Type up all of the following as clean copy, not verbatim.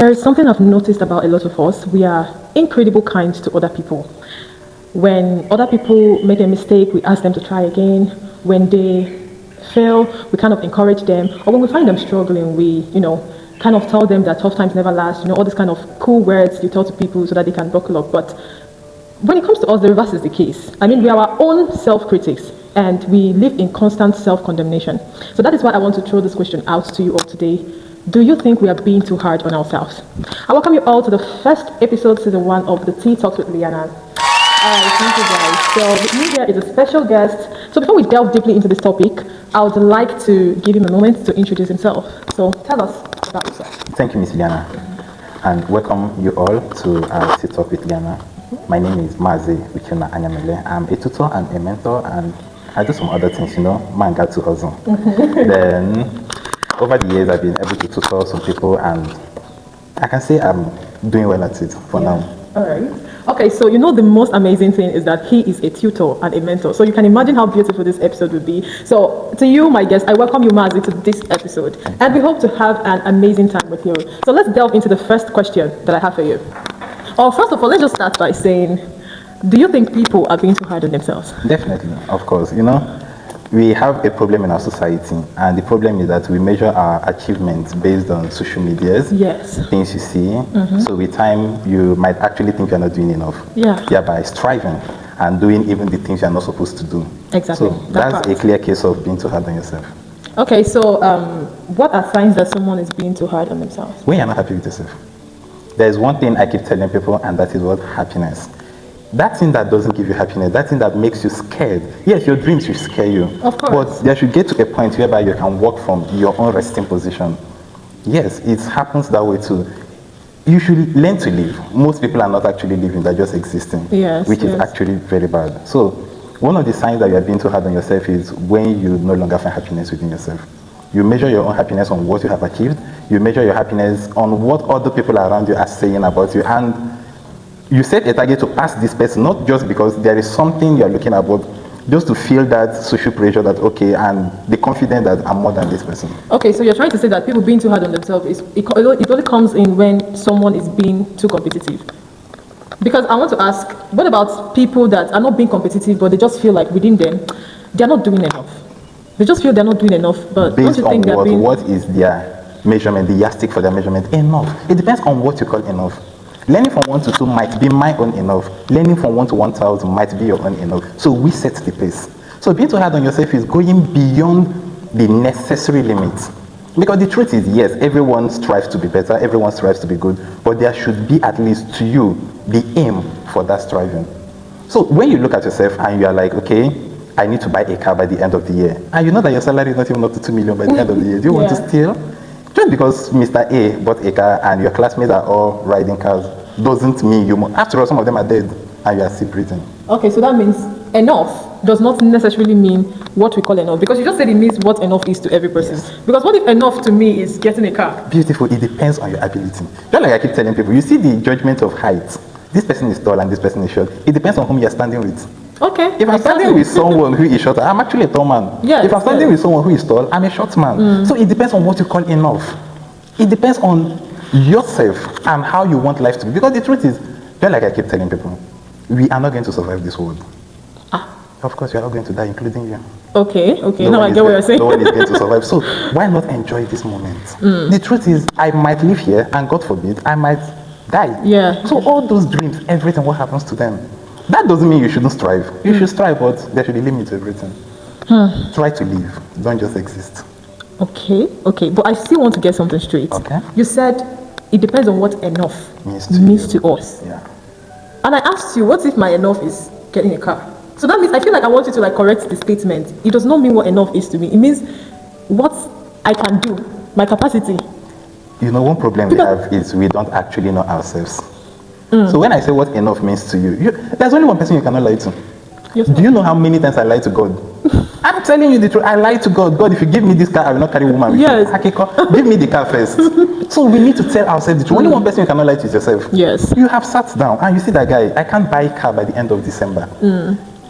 There is something I've noticed about a lot of us. We are incredibly kind to other people. When other people make a mistake, we ask them to try again. When they fail, we kind of encourage them. Or when we find them struggling, we, kind of tell them that tough times never last. All these kind of cool words you tell to people so that they can buckle up. But when it comes to us, the reverse is the case. I mean, we are our own self-critics, and we live in constant self-condemnation. So that is why I want to throw this question out to you all today. Do you think we are being too hard on ourselves? I welcome you all to the first episode, season 1 of the Tea Talks with Liana. Alright, thank you guys. So with me here is a special guest. So before we delve deeply into this topic, I would like to give him a moment to introduce himself. So tell us about yourself. Thank you, Miss Liana, and welcome you all to Tea Talk with Liana. My name is Mazi Uchenna Anyamele. I'm a tutor and a mentor, and I do some other things, man got to hustle. Then over the years, I've been able to tutor some people, and I can say I'm doing well at it for now. All right. Okay, so the most amazing thing is that he is a tutor and a mentor. So you can imagine how beautiful this episode would be. So to you, my guest, I welcome you, Mazi, to this episode. And we hope to have an amazing time with you. So let's delve into the first question that I have for you. First of all, let's just start by saying, do you think people are being too hard on themselves? Definitely, of course. We have a problem in our society, and the problem is that we measure our achievements based on social medias, things you see. So with time, you might actually think you're not doing enough. Thereby striving and doing even the things you're not supposed to do. Exactly. So that's a clear case of being too hard on yourself. Okay, so what are signs that someone is being too hard on themselves? When you're not happy with yourself. There's one thing I keep telling people, and that is what? Happiness. That thing that doesn't give you happiness, that thing that makes you scared. Yes, your dreams should scare you. Of course. But there should get to a point whereby you can walk from your own resting position. Yes, it happens that way too. You should learn to live. Most people are not actually living, they're just existing. Which is actually very bad. So one of the signs that you are being too hard on yourself is when you no longer find happiness within yourself. You measure your own happiness on what you have achieved. You measure your happiness on what other people around you are saying about you. And you set a target to pass this person, not just because there is something you're looking at, but just to feel that social pressure that, okay, and the confidence that I'm more than this person. Okay, so you're trying to say that people being too hard on themselves, it only comes in when someone is being too competitive. Because I want to ask, what about people that are not being competitive, but they just feel like within them, they're not doing enough? They just feel they're not doing enough, but based don't you think on what is their measurement, the yardstick for their measurement? Enough. It depends on what you call enough. Learning from 1 to 2 might be my own enough. Learning from 1 to 1,000 might be your own enough. So we set the pace. So being too hard on yourself is going beyond the necessary limits. Because the truth is, yes, everyone strives to be better, everyone strives to be good, but there should be, at least to you, the aim for that striving. So when you look at yourself and you are like, okay, I need to buy a car by the end of the year, and you know that your salary is not even up to 2 million by the end of the year, do you want to steal? Just because Mr. A bought a car and your classmates are all riding cars doesn't mean you must. After all, some of them are dead and you are still breathing. Okay, so that means enough does not necessarily mean what we call enough. Because you just said it means what enough is to every person. Because what if enough to me is getting a car? Beautiful. It depends on your ability. Just like I keep telling people, you see the judgment of height. This person is tall and this person is short. It depends on whom you're standing with. Okay. If I'm standing with someone who is shorter, I'm actually a tall man. If I'm standing with someone who is tall, I'm a short man. So it depends on what you call enough. It depends on yourself and how you want life to be. Because the truth is, just like I keep telling people, we are not going to survive this world. Of course, we are not going to die, including you. Okay. Now I get what you're saying. No one is going to survive. So why not enjoy this moment? The truth is, I might live here, and God forbid, I might die. So all those dreams, everything, what happens to them? That doesn't mean you shouldn't strive. You should strive, but there should be limit to everything. Try to live. Don't just exist. Okay. But I still want to get something straight. Okay. You said it depends on what enough means to us. And I asked you, what if my enough is getting a car? So that means I feel like I want you to correct the statement. It does not mean what enough is to me. It means what I can do, my capacity. One problem we have is we don't actually know ourselves. So when I say what enough means to you, there's only one person you cannot lie to. Do you know how many times I lie to God? I'm telling you the truth. I lie to God. God, if you give me this car, I will not carry woman with you. Give me the car first. So we need to tell ourselves the truth. Only one person you cannot lie to is yourself. You have sat down and you see that guy, I can't buy a car by the end of December.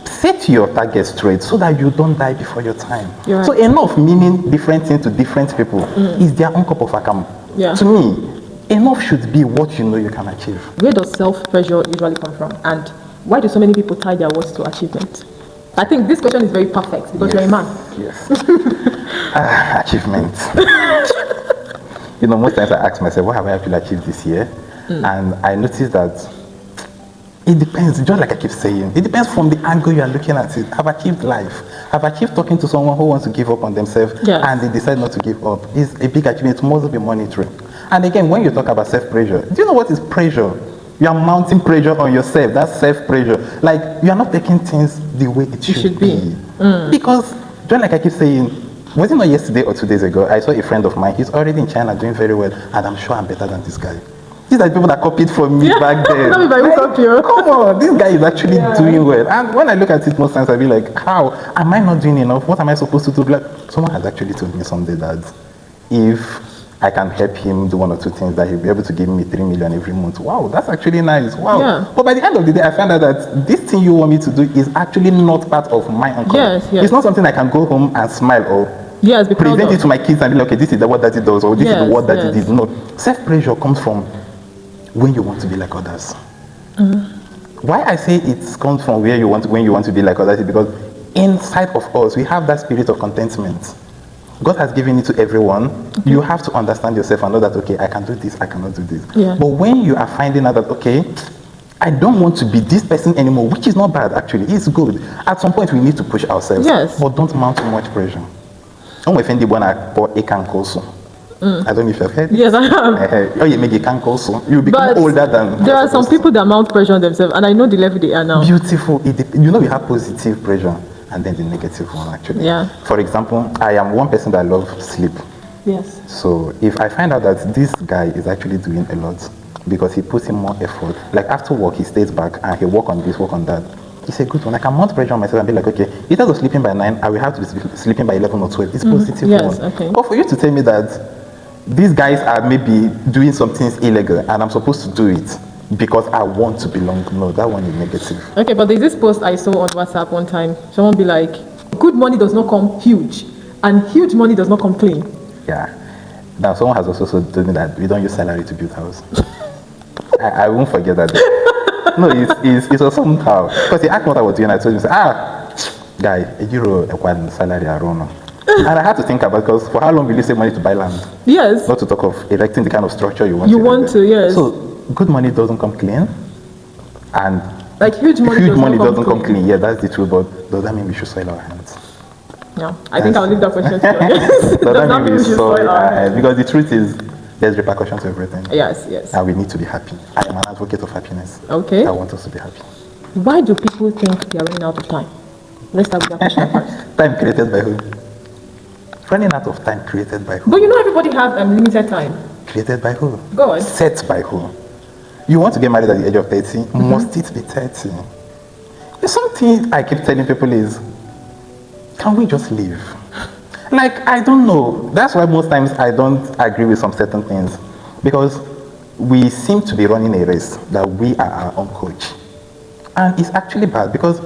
Set your target straight so that you don't die before your time. So enough meaning different things to different people is their own cup of account. To me, enough should be what you know you can achieve. Where does self-pressure usually come from? And why do so many people tie their worth to achievement? I think this question is very perfect because you're a man. Yes. Achievement. Most times I ask myself, what have I actually achieved this year? And I notice that it depends, just like I keep saying, it depends from the angle you are looking at it. I've achieved life. I've achieved talking to someone who wants to give up on themselves and they decide not to give up. It's a big achievement. It must be monetary. And again, when you talk about self-pressure, do you know what is pressure? You are mounting pressure on yourself. That's self-pressure. Like, you are not taking things the way it should be. Because, just like I keep saying, was it not yesterday or 2 days ago, I saw a friend of mine, he's already in China doing very well, and I'm sure I'm better than this guy. These are the people that copied from me back then. Come on, this guy is actually doing well. And when I look at it most times, I be like, how? Am I not doing enough? What am I supposed to do? Like, someone has actually told me someday that if I can help him do 1 or 2 things, that he'll be able to give me 3 million every month. Wow, that's actually nice. Wow. Yeah. But by the end of the day, I found out that this thing you want me to do is actually not part of my income. Yes. It's not something I can go home and smile or present it to my kids and be like, okay, this is what daddy does, or this is what daddy did. No. Self-pressure comes from when you want to be like others. Why I say it comes from when you want to be like others is because inside of us, we have that spirit of contentment. God has given it to everyone. You have to understand yourself and know that, okay, I can do this, I cannot do this. But when you are finding out that, okay, I don't want to be this person anymore, which is not bad actually, it's good. At some point, we need to push ourselves. But don't mount too much pressure. I don't know if you've heard. Yes, I have. Oh, you make a can't also. You become older than. There are some people that mount pressure on themselves, and I know the level they are now. Beautiful. We have positive pressure and then the negative one actually. For example, I am one person that loves sleep. Yes. So if I find out that this guy is actually doing a lot because he puts in more effort, like after work he stays back and he work on this, work on that. It's a good one. I can mount pressure on myself and be like, okay, instead of sleeping by 9, I will have to be sleeping by 11 or 12. It's positive one. Okay. But for you to tell me that these guys are maybe doing some things illegal and I'm supposed to do it because I want to belong, no, that one is negative. Okay, but there's this post I saw on WhatsApp one time. Someone be like, good money does not come huge and huge money does not come clean. Yeah. Now someone has also told me that we don't use salary to build house. I won't forget that. No, it's also somehow. Because he asked what I was doing, I told him, guy, €1 salary I don't know. And I had to think about, because for how long will you save money to buy land? Yes. Not to talk of erecting the kind of structure you want. Yes. So good money doesn't come clean, and like huge money doesn't come clean. Yeah, that's the truth. But does that mean we should soil our hands? Yeah, I think I'll leave that question to you. Does that mean we should soil our hands? Because the truth is, there's repercussions to everything. Yes. And we need to be happy. I am an advocate of happiness. Okay. I want us to be happy. Why do people think they are running out of time? Let's start with that question first. Time created by who? Running out of time created by who? But everybody has limited time. Created by who? God. Set by who? You want to get married at the age of 30? Must it be 30? Something I keep telling people is, can we just live? Like, I don't know. That's why most times I don't agree with some certain things. Because we seem to be running a race that we are our own coach. And it's actually bad because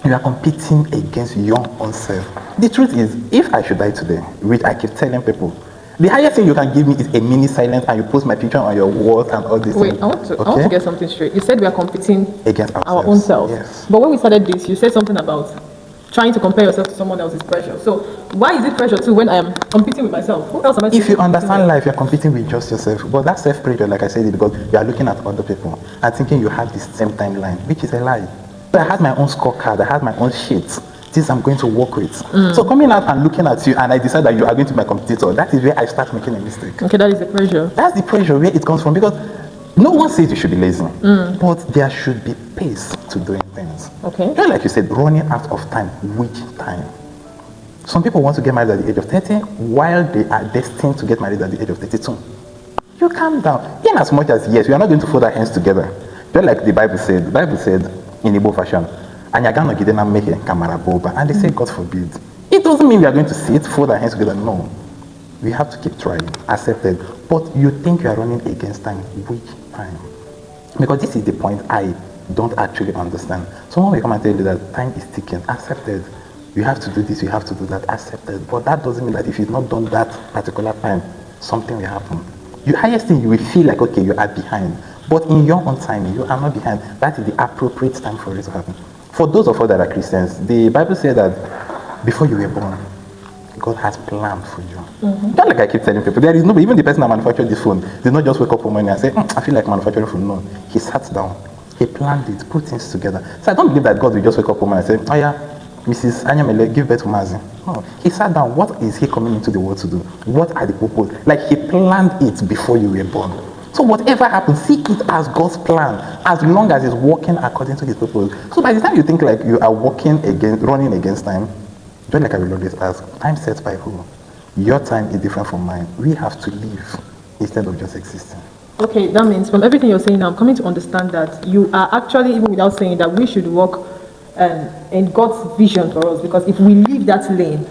you are competing against your own self. The truth is, if I should die today, which I keep telling people, the highest thing you can give me is a mini silence and you post my picture on your wall and all this. Wait, I want to get something straight. You said we are competing against our own self. Yes. But when we started this, you said something about trying to compare yourself to someone else's pressure. So why is it pressure too when I am competing with myself? Who else am I? If you understand life, you're competing with just yourself. But that self-pressure, like I said, because you are looking at other people and thinking you have the same timeline, which is a lie. I had my own scorecard, I had my own sheets, things I'm going to work with. So coming out and looking at you and I decide that you are going to be my competitor, that is where I start making a mistake. Okay, that is the pressure. That's the pressure where it comes from, because no one says you should be lazy, but there should be pace to doing things. Okay. Just like you said, running out of time. Which time? Some people want to get married at the age of 30 while they are destined to get married at the age of 32. You calm down. In as much as, yes, we are not going to fold our hands together. Just like the Bible said in Igbo fashion, and they say, God forbid. It doesn't mean we are going to sit, fold our hands together. No. We have to keep trying, accept it. But you think you are running against time. Which time? Because this is the point I don't actually understand. Someone will come and tell you that time is ticking. Accept it. You have to do this, you have to do that. Accept it. But that doesn't mean that if you've not done that particular time, something will happen. your highest thing, you will feel like, okay, you are behind. But in your own timing, you are not behind. That is the appropriate time for it to happen. For those of us that are Christians, the Bible says that before you were born, God has planned for you. Not like I keep telling people, there is no, even the person that manufactured this phone did not just wake up one morning and say, I feel like manufacturing a phone. No, he sat down, he planned it, put things together. So I don't believe that God will just wake up one morning and say, oh yeah, Mrs. Anyamele, give birth to Mazi. No, he sat down. What is he coming into the world to do? What are the purposes? Like he planned it before you were born. So whatever happens, see it as God's plan, as long as it's working according to his purpose. So by the time you think like you are running against time, just like I will always ask, time set by who? Your time is different from mine. We have to live instead of just existing. Okay, that means from everything you're saying now, I'm coming to understand that you are actually, even without saying that, we should work in God's vision for us, because if we leave that lane,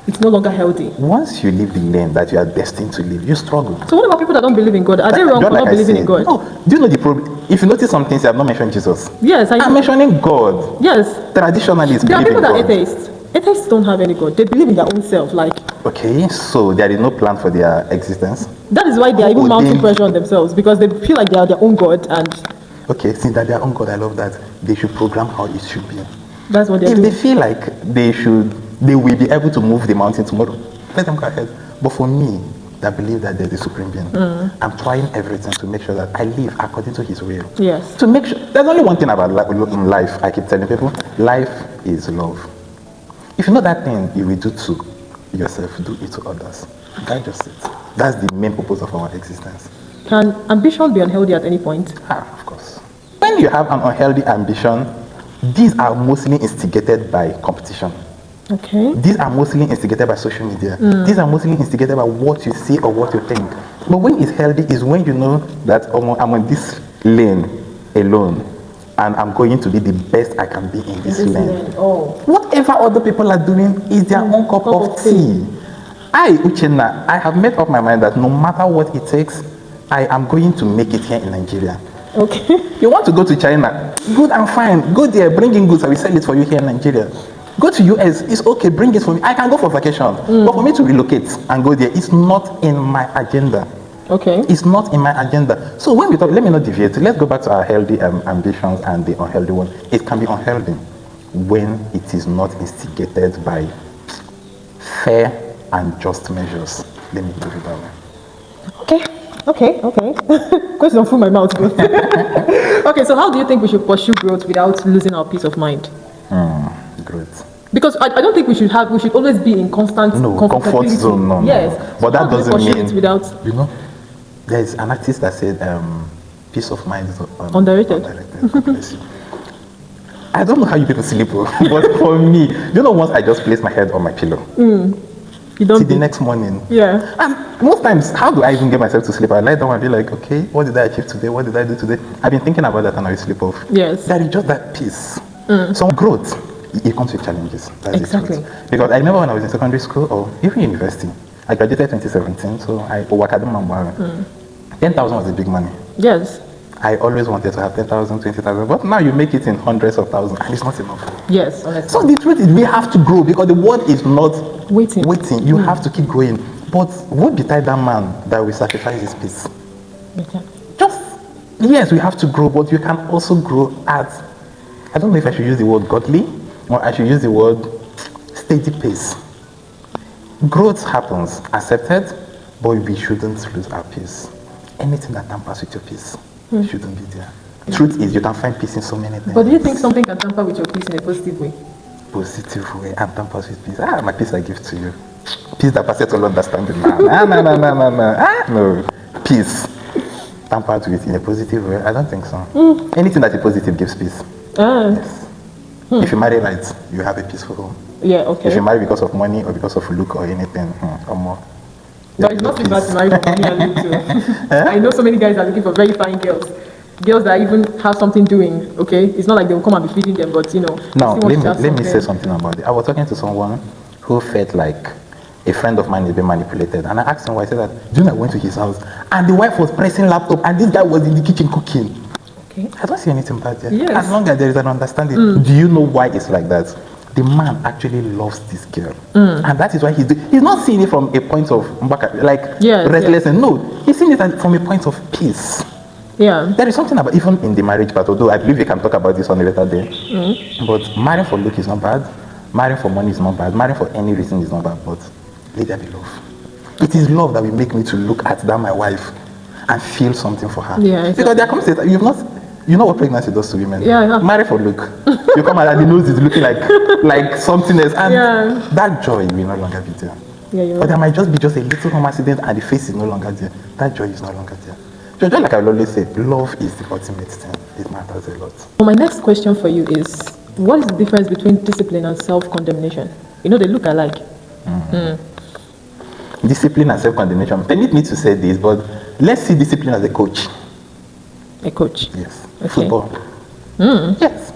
it's no longer healthy. Once you leave the lane that you are destined to live, you struggle. So what about people that don't believe in God? Are they wrong for not believing in God? No. Do you know the problem? If you notice some things, I have not mentioned Jesus. Yes, I'm mentioning God. Yes. Traditionally, there are people that are atheists. Atheists don't have any God. They believe in their own self. Okay, so there is no plan for their existence. That is why they are even mounting pressure on themselves, because they feel like they are their own God. And okay, since that they are their own God, I love that. They should program how it should be. That's what they do. If they feel like they will be able to move the mountain tomorrow, let them go ahead. But for me, that believe that there's a supreme being, I'm trying everything to make sure that I live according to his will. Yes. To make sure, there's only one thing about life, I keep telling people, life is love. If you know that thing you will do to yourself, do it to others. That's just it. That's the main purpose of our existence. Can ambition be unhealthy at any point? Of course. When you have an unhealthy ambition, these are mostly instigated by competition. Okay. These are mostly instigated by social media. These are mostly instigated by what you see or what you think. But when it's healthy is when you know that I'm on this lane alone and I'm going to be the best I can be in this lane. Oh. Whatever other people are doing is their own cup of tea. Uchenna, I have made up my mind that no matter what it takes, I am going to make it here in Nigeria. Okay. You want to go to China? Good and fine. Go there, bring in goods, I will sell it for you here in Nigeria. Go to US, it's okay, bring it for me. I can go for vacation. But for me to relocate and go there, it's not in my agenda. Okay. It's not in my agenda. So when we talk, let me not deviate. Let's go back to our healthy ambitions and the unhealthy one. It can be unhealthy when it is not instigated by fair and just measures. Let me put it that way. Okay. Question from my mouth. Okay, so how do you think we should pursue growth without losing our peace of mind? Growth. Because I don't think we should always be in constant comfort zone. No, yes. No. But that doesn't mean without. You know, there's an artist that said peace of mind is underrated. God bless you. I don't know how you people sleep, but for me, you know, once I just place my head on my pillow, you don't till the next morning. Yeah. And most times, how do I even get myself to sleep? I lie down and be like, okay, what did I achieve today? What did I do today? I've been thinking about that and I will sleep off. Yes. That is just that peace. So growth, it comes with challenges. That's exactly. The truth. Because I remember when I was in secondary school or even university, I graduated 2017, so I worked at 10,000 was a big money. Yes. I always wanted to have 10,000, 20,000, but now you make it in hundreds of thousands, and it's not enough. Yes, honestly. So the truth is, we have to grow because the world is not waiting. You have to keep growing. But what betide that man that will sacrifice his peace? Okay. Yes, we have to grow, but you can also grow at, I don't know if I should use the word godly, or I should use the word steady pace. Growth happens, accepted, but we shouldn't lose our peace. Anything that tampers with your peace shouldn't be there. Truth is, you can find peace in so many things. But do you think something can tamper with your peace in a positive way? Positive way and tampers with peace. My peace I give to you. Peace that passes all understanding. No. Peace tampered with in a positive way. I don't think so. Anything that is positive gives peace. Yes. If you marry right, you have a peaceful home. Yeah, okay. If you marry because of money or because of look or anything, or more. But it's not too bad to marry for money and look too. I know so many guys are looking for very fine girls. Girls that even have something doing, okay? It's not like they will come and be feeding them, but you know. Now, let me say something about it. I was talking to someone who felt like a friend of mine is being manipulated. And I asked him why. I said that, do you know, I went to his house and the wife was pressing laptop and this guy was in the kitchen cooking. Okay. I don't see anything bad there. Yes. As long as there is an understanding. Do you know why it's like that? the man actually loves this girl. And that is why he's not seeing it from a point of like restlessness. No, he's seeing it from a point of peace. Yeah. There is something about, even in the marriage part, although I believe we can talk about this on a later day. But marrying for look is not bad. Marrying for money is not bad. Marrying for any reason is not bad. But let there be love. It is love that will make me to look at that my wife and feel something for her. Yeah, exactly. Because there comes a time, you know what pregnancy does to women? Yeah. Marry for look. You come out and the nose is looking like something else. And that joy will no longer be there. Yeah, But there might just be a little home accident and the face is no longer there. That joy is no longer there. So just like I will always say, love is the ultimate thing. It matters a lot. Well, my next question for you is, what is the difference between discipline and self-condemnation? You know, they look alike. Discipline and self-condemnation. Permit me to say this, but let's see discipline as a coach. A coach? Yes. Okay. Football. Yes.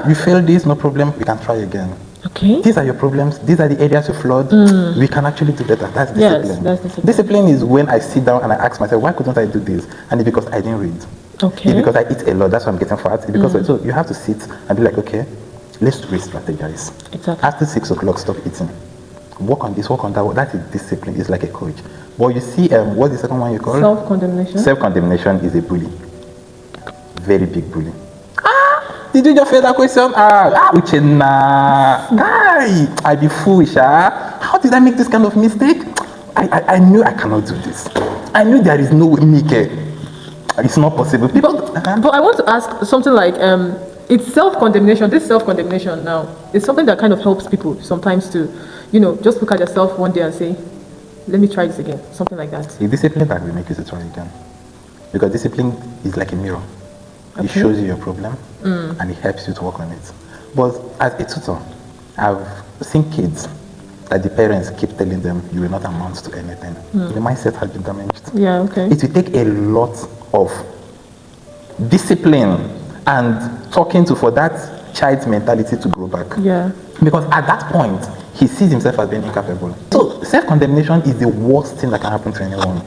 You failed this, no problem, we can try again. Okay. These are your problems. These are the areas you flawed. We can actually do better. That's discipline. Yes, that's discipline. Discipline is when I sit down and I ask myself, why couldn't I do this? And it's because I didn't read. Okay. It's because I eat a lot. That's why I'm getting fat. It's because so you have to sit and be like, okay, let's re-strategize. Exactly. After 6 o'clock, stop eating. Work on this, work on that. That is discipline. It's like a coach. But you see, what's the second one you call? Self-condemnation. Self-condemnation is a bully. Very big bully. Did you just fail that question? Uchenna. I be foolish. How did I make this kind of mistake? I knew I cannot do this. I knew there is no way, Mike. It's not possible. People. But I want to ask something like, it's self-condemnation. This self-condemnation now is something that kind of helps people sometimes to, just look at yourself one day and say, let me try this again. Something like that. The discipline that will make you to try again. Because discipline is like a mirror. Okay. It shows you your problem and it helps you to work on it. But as a tutor, I've seen kids that the parents keep telling them you will not amount to anything. The mindset has been damaged. Yeah, okay. It will take a lot of discipline and talking for that child's mentality to grow back. Yeah. Because at that point, he sees himself as being incapable. So self-condemnation is the worst thing that can happen to anyone.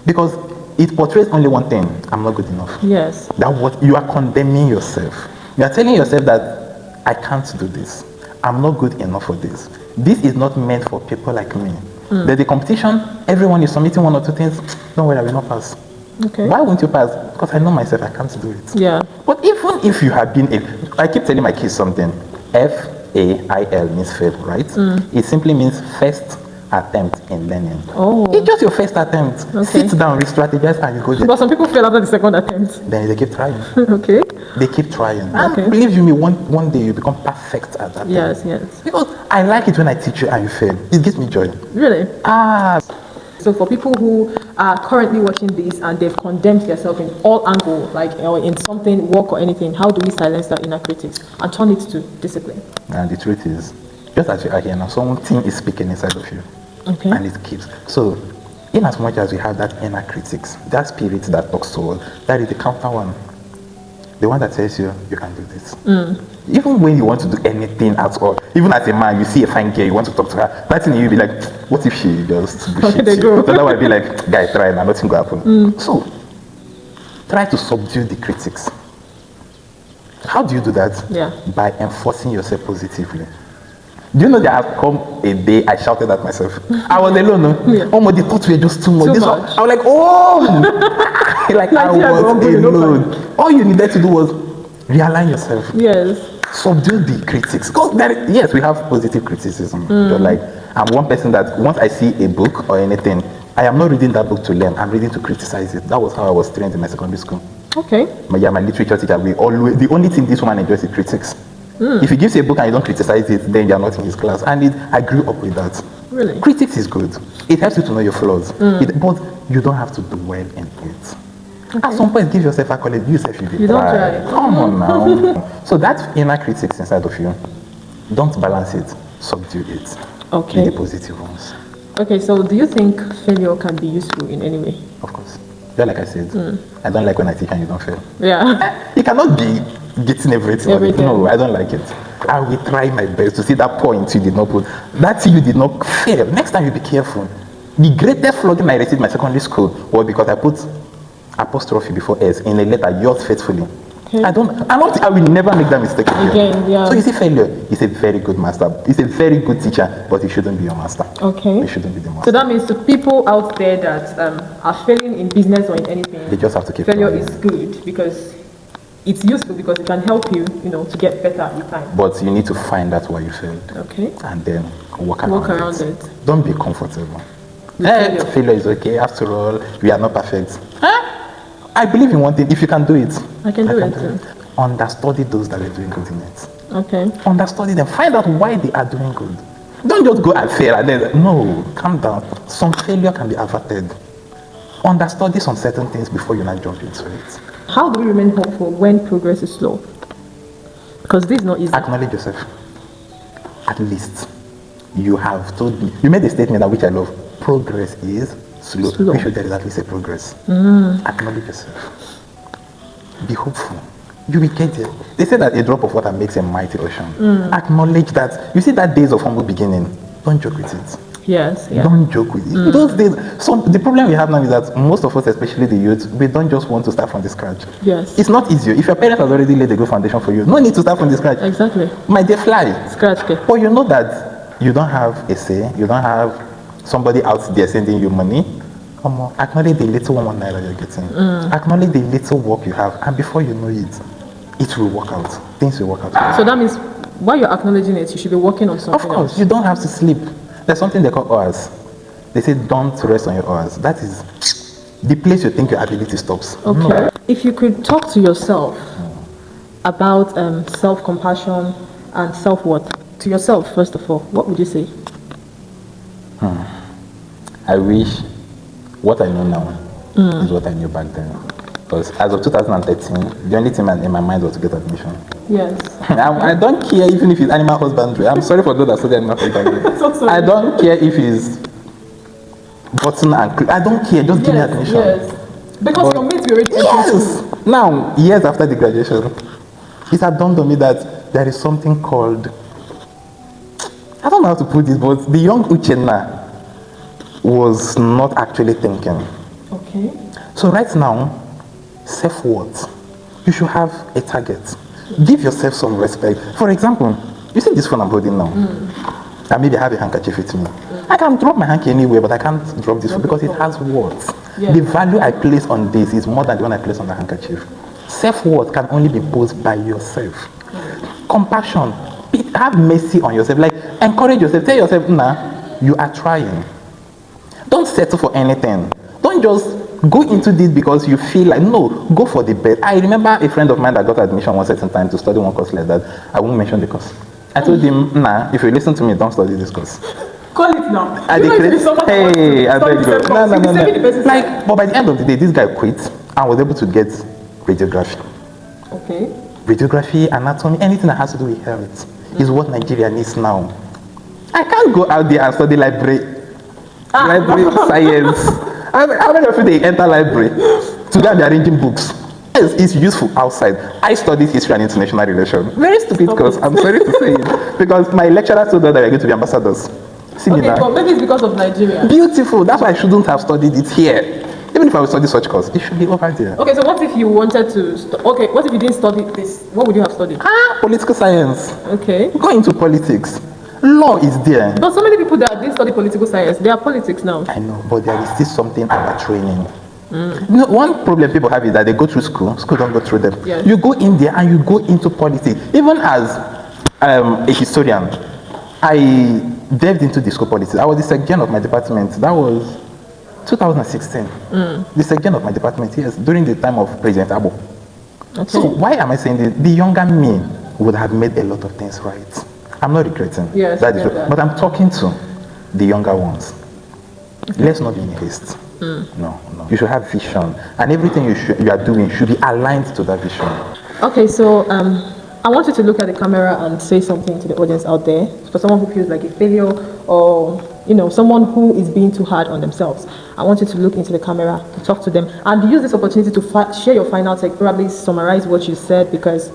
Because it portrays only one thing: I'm not good enough. Yes. That what you are condemning yourself. You are telling yourself that I can't do this. I'm not good enough for this. This is not meant for people like me. There's a competition. Everyone is submitting 1 or 2 things. Don't worry, I will not pass. Okay. Why won't you pass? Because I know myself, I can't do it. Yeah. But even if you have been I keep telling my kids something. FAIL means fail, right? It simply means first attempt in learning. Oh. It's just your first attempt. Okay. Sit down, re-strategize, and you go there. But some people fail after the second attempt. Then they keep trying. Okay. They keep trying. Okay. And believe you me, one day you become perfect at that. Yes, thing. yes. Because I like it when I teach you and you fail. It gives me joy. Really? So for people who are currently watching this and they've condemned themselves in all angles, like in something, work or anything, how do we silence that inner critics and turn it to discipline? And the truth is, just as you are here now, something is speaking inside of you. Okay. And it keeps. So, in as much as we have that inner critics, that spirit that talks to us, that is the counter one. The one that tells you, you can do this. Even when you want to do anything at all, even as a man, you see a fine girl, you want to talk to her, that thing you'll be like, what if she just bullshit you? So that would be like, guy, try now, nothing will happen. So, try to subdue the critics. How do you do that? Yeah. By enforcing yourself positively. Do you know there has come a day I shouted at myself? I was alone, no? Yeah. Oh my, the thoughts were just too much. Too This much. one, I was like, oh! like I was alone. All you needed to do was realign yourself. Yes. Subdue the critics. Because yes, we have positive criticism. But like, I'm one person that once I see a book or anything, I am not reading that book to learn. I'm reading to criticize it. That was how I was trained in my secondary school. Okay. My literature teacher, the only thing this woman enjoys is critics. If he gives you a book and you don't criticize it, then you're not in his class. And I grew up with that. Really? Critics is good. It helps you to know your flaws. But you don't have to dwell in it. Okay. At some point, give yourself accolade. You yourself, you don't try. Come on now. So that inner critics inside of you, don't balance it. Subdue it. Okay. In the positive ones. Okay, so do you think failure can be useful in any way? Of course. Just like I said, I don't like when I teach and you don't fail. Yeah. You cannot be getting everything. No, I don't like it. I will try my best to see that point you did not put. That thing you did not fail. Next time you be careful. The greatest flogging I received in my secondary school was because I put apostrophe before S in a letter, yours faithfully. Okay. I will never make that mistake Again, yeah. So you see, failure is a very good master. It's a very good teacher, but it shouldn't be your master. Okay. It shouldn't be the master. So that means the people out there that are failing in business or in anything, They just have to keep failure trying. is good because it's useful because it can help you, to get better with time. But you need to find out why you failed. Okay. And then work Walk around around it. it. Don't be comfortable. Failure. Failure is okay. After all, we are not perfect. I believe in one thing. If you can do it, I can do it too. Understudy those that are doing good in it. Okay. Understudy them. Find out why they are doing good. Don't just go and fail and then, no, calm down. Some failure can be averted. Understudy some certain things before you not jump into it. How do we remain hopeful when progress is slow? Because this is not easy. Acknowledge yourself. At least you have told me. You made a statement that which I love. Progress is slow. Make sure there is at least a progress. Acknowledge yourself. Be hopeful. You will get there. They say that a drop of water makes a mighty ocean. Acknowledge that. You see that days of humble beginning. Don't joke with it. Yes. Yeah. Don't joke with it. Those days. So the problem we have now is that most of us, especially the youth, we don't just want to start from the scratch. Yes. It's not easier. If your parents has already laid a good foundation for you, no need to start from the scratch. Exactly. My dear, fly. Scratch. Okay. But you know that you don't have a say. You don't have somebody out there sending you money. Come on, acknowledge the little 1 naira you're getting. Acknowledge the little work you have, and before you know it, it will work out. Things will work out. So that means while you're acknowledging it, you should be working on something Of course, else. you don't have to sleep. There's something they call hours. They say don't rest on your hours. That is the place you think your ability stops. Okay. No. If you could talk to yourself about self-compassion and self-worth, to yourself first of all, what would you say? I wish what I know now is what I knew back then. Because as of 2013, the only thing in my mind was to get admission. Yes. I don't care even if it's animal husbandry. I'm sorry for those that study animal husbandry. So sorry. I don't care if it's button and I don't care. Just give me admission. Yes. Because for me, it's already Yes. Now, years after the graduation, it had dawned on me that there is something called, I don't know how to put this, but the young Uchenna was not actually thinking. Okay. So right now, self-worth, you should have a target. Give yourself some respect. For example, you see this phone I'm holding now? And maybe I have a handkerchief with me. I can drop my hanky anywhere, but I can't drop this phone because it has worth. Yeah. The value I place on this is more than the one I place on the handkerchief. Self-worth can only be posed by yourself. Compassion, have mercy on yourself. Like, encourage yourself. Tell yourself, nah, you are trying. Don't settle for anything. Don't just go into this because you feel like, no, go for the best. I remember a friend of mine that got admission one certain time to study one course like that. I won't mention the course. I told him, nah, if you listen to me, don't study this course. Call it now. I hey, I beg you. No. Like, but by the end of the day, this guy quit and was able to get radiography. Okay. Radiography, anatomy, anything that has to do with health is what Nigeria needs now. I can't go out there and study library science. How many of you they enter library to go and be arranging books? Yes, it's useful outside. I studied history and international relations. Very stupid course, I'm sorry to say it. Because my lecturer told us that we're going to be ambassadors. See me now. But maybe it's because of Nigeria. Beautiful. That's why I shouldn't have studied it here. Even if I would study such course, it should be over there. Okay, so what if you wanted to... what if you didn't study this? What would you have studied? Political science. Okay. Go into politics. Law is there. But so many people that didn't study political science, they are politics now. I know, but there is still something about training. You know, one problem people have is that they go through school don't go through them. Yes. You go in there and you go into politics. Even as a historian, I delved into the school politics. I was the secretary of my department. That was 2016. The secretary of my department, yes, during the time of President Abu. Okay. So why am I saying this? The younger me would have made a lot of things right. I'm not regretting. Yes, that is true. that. But I'm talking to the younger ones. Let's not be in haste. No. You should have vision, and everything you are doing should be aligned to that vision. Okay, so I want you to look at the camera and say something to the audience out there. For someone who feels like a failure, or someone who is being too hard on themselves, I want you to look into the camera, to talk to them, and use this opportunity to share your final take. Probably summarize what you said, because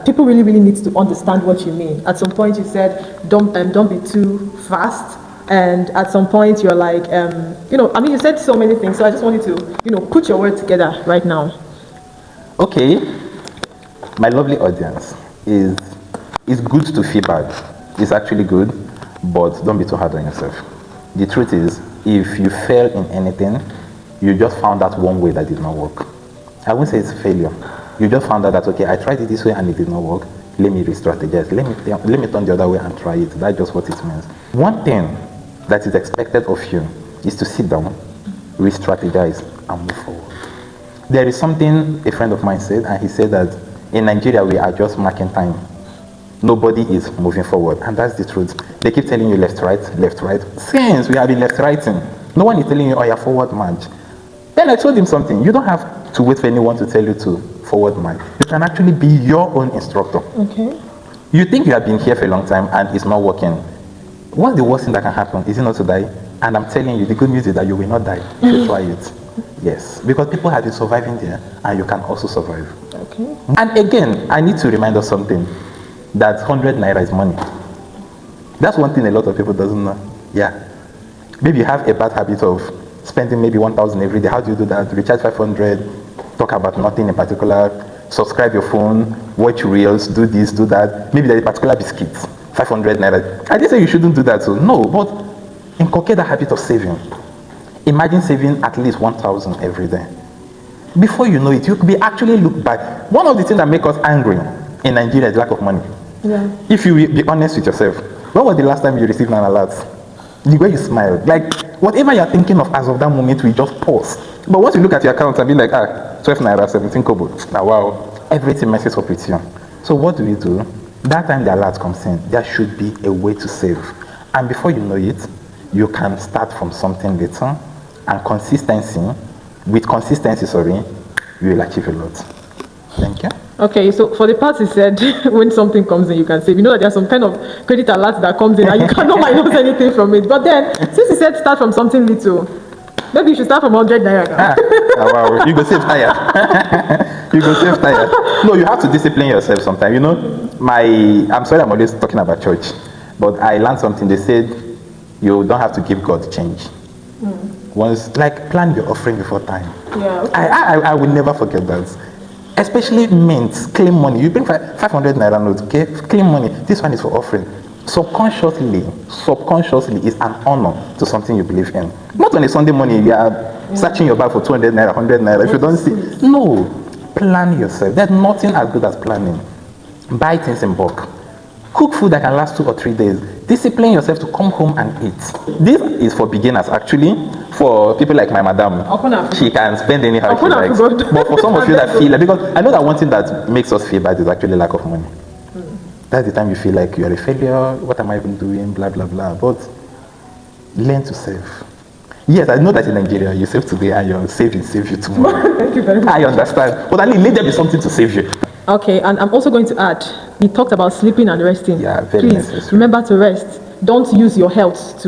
people really need to understand what you mean. At some point, you said don't be too fast. And at some point you're like, you said so many things, so I just wanted to, put your words together right now. Okay, my lovely audience, is it's good to feel bad. It's actually good, but don't be too hard on yourself. The truth is, if you fail in anything, you just found out one way that did not work. I wouldn't say it's failure. You just found out that, okay, I tried it this way and it did not work. Let me re-strategize. Let me turn the other way and try it. That's just what it means. One thing that is expected of you is to sit down, re-strategize, and move forward. There is something a friend of mine said, and he said that in Nigeria, we are just marking time. Nobody is moving forward, and that's the truth. They keep telling you left, right, left, right. Since we have been left, righting, no one is telling you, oh, you're forward march. Then I told him something. You don't have to wait for anyone to tell you to forward march. You can actually be your own instructor. Okay. You think you have been here for a long time and it's not working. What's the worst thing that can happen? Is it not to die? And I'm telling you, the good news is that you will not die if you try it. Yes, because people have been surviving there, and you can also survive. Okay. And again, I need to remind us something, that 100 naira is money. That's one thing a lot of people doesn't know. Yeah. Maybe you have a bad habit of spending maybe 1,000 every day. How do you do that? Recharge 500, talk about nothing in particular, subscribe your phone, watch reels, do this, do that. Maybe there's a particular biscuit, 500 naira. I didn't say you shouldn't do that, so no, but inculcate the habit of saving. Imagine saving at least 1,000 every day. Before you know it, you could be actually look back. One of the things that make us angry in Nigeria is lack of money. Yeah. If you be honest with yourself, when was the last time you received an alert? The way you smiled, like whatever you're thinking of as of that moment, we just pause. But once you look at your account and be like, 12 naira, 17 kobo, now wow, everything messes up with you. So what do we do? That time the alert comes in, there should be a way to save. And before you know it, you can start from something little, and with consistency, you will achieve a lot. Thank you. Okay, so for the part you said, when something comes in, you can save. You know that there's some kind of credit alert that comes in and you cannot minus anything from it. But then, since you said start from something little, maybe you should start from 100 naira. Wow, you go save tired. You go save tired. No, you have to discipline yourself sometimes. You know, I'm sorry I'm always talking about church, but I learned something. They said, you don't have to give God change. Once, like, plan your offering before time. Yeah. Okay. I will never forget that. Especially mint, claim money. You bring 500 naira notes, okay? Claim money. This one is for offering. Subconsciously is an honor to something you believe in. Not on a Sunday morning, you are searching your bag for 200 naira, 100 naira. If you don't see, no. Plan yourself. There's nothing as good as planning. Buy things in bulk. Cook food that can last 2 or 3 days. Discipline yourself to come home and eat. This is for beginners, actually. For people like my madam, she can spend anyhow she likes. But for some of you that feel like, because I know that one thing that makes us feel bad is actually lack of money. That's the time you feel like you're a failure. What am I even doing? Blah, blah, blah. But learn to save. Yes, I know that in Nigeria, you save today and your savings save you tomorrow. Thank you very much. I understand. But at least let there be something to save you. Okay, and I'm also going to add, he talked about sleeping and resting. Yeah, very Please necessary. remember to rest. Don't use your health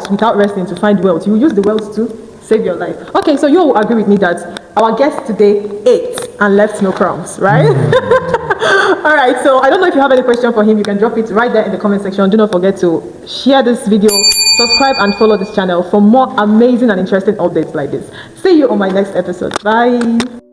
without resting to find wealth. You use the wealth to save your life. Okay, so you will agree with me that our guest today ate and left no crumbs, right? All right, so I don't know if you have any question for him. You can drop it right there in the comment section. Do not forget to share this video, subscribe and follow this channel for more amazing and interesting updates like this. See you on my next episode. Bye.